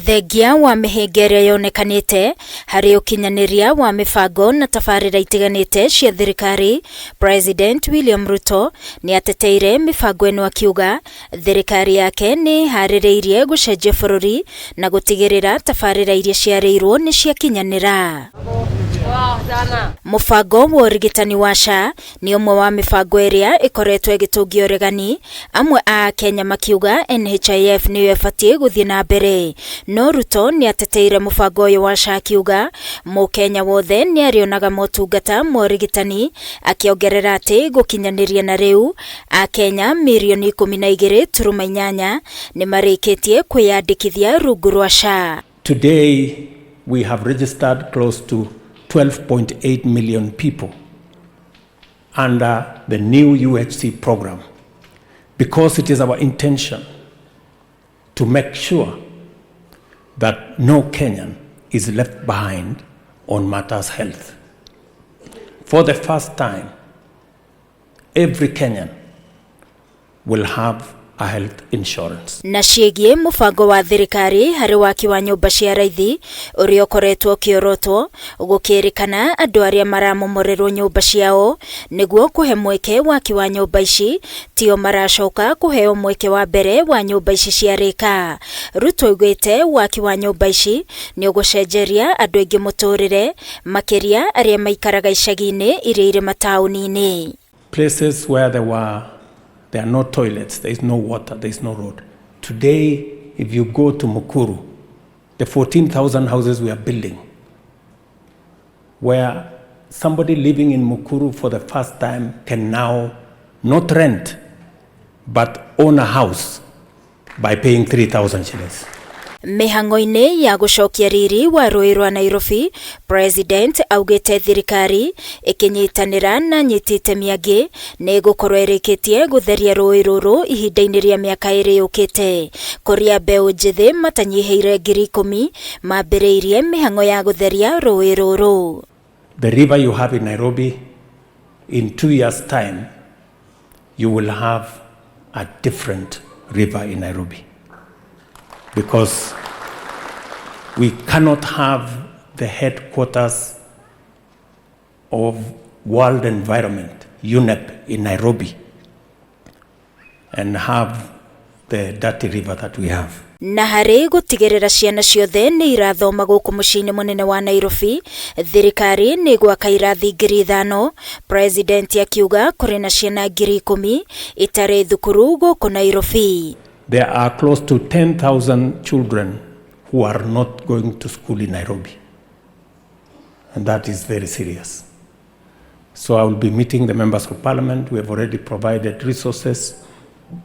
Thengia wa mihingere yonekanite hari ukinyaniria wa mibango na tabarĩra itiganite cia thirikari, President William Ruto niateteire mibango eno akiuga thirikari yake ni harĩrĩirie gucenjia bũrũri na gutigirira tabarĩra iria ciarĩirwo ni ciakinyanira. Mubango wa urigitani wa SHA ni umwe wa mibango iria ikoretwo igitungio uregani, amwe a Kenya makiuga NHIF niyo ibatie guthie na mbere. No Ruto niateteire mubango uyu wa SHA akiuga Mukenya wothe niarionaga motungata ma urigitani, akiongerera ati gukinyaniria na riu AKENYA mirioni 12.8 ni marikitie kwiyandikithia rungu rwa SHA. Today we have registered close to 12.8 million people under the new UHC program, because it is our intention to make sure that no Kenyan is left behind on matters health. For the first time, every Kenyan will have a health insurance. Na ciĩgie mubango wa thirikari hari waki wa nyumba cia raithi uria ukoretwo kiorotwo gukirikana andu aria maramomorerwo nyumba ciao niguo kuhe mweke waki wa nyumba ici tio maracoka kuheo mweke wa mbere wa nyumba ici ciarika. Ruto oigĩte waki wa nyumba ici ni ugucenjeria andu aingi muturire makiria aria maikaraga icagi-ini iria iri matauni-ini. Places where there are no toilets, there is no water, there is no road. Today, if you go to Mukuru, the 14,000 houses we are building, where somebody living in Mukuru for the first time can now not rent, but own a house by paying 3,000 shillings. Mihango-ini ya gucokia riri wa rũĩ rwa Nairobi, President augĩte thirikari ikinyitanira na nyitite miangi ni gukorwo irikitie gutheria rũĩ rũrũ ihinda-ini ria miaka iri yukite. Kuria mbeũ njithi matanyiheire 10,000 mambĩrĩirie mihango ya gutheria rũĩ rũrũ. The river you have in Nairobi, in 2 years' time, you will have a different river in Nairobi. Because we cannot have the headquarters of World Environment, UNEP, in Nairobi and have the dirty river that we have. Na hari gutigirira ciana ciothe ni irathoma guku muciini munene wa Nairobi, thirikari ni gwaka irathi 5,000. President akiuga kuri na ciana 10,000 itari thukuru guku Nairobi. There are close to 10,000 children who are not going to school in Nairobi. And that is very serious. So I will be meeting the members of parliament. We have already provided resources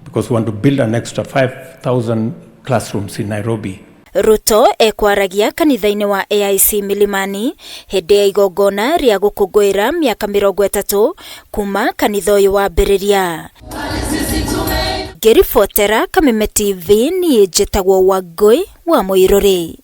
because we want to build an extra 5,000 classrooms in Nairobi. Ruto ekwaragia kanitha-ini wa AIC Milimani hindi ya igongona ria gukungũĩra miaka 30 kuma kanitha uyu wambĩrĩria. Gũkĩribotera Kameme TV ni njĩtagwo Wangui wa Mũirũrĩ.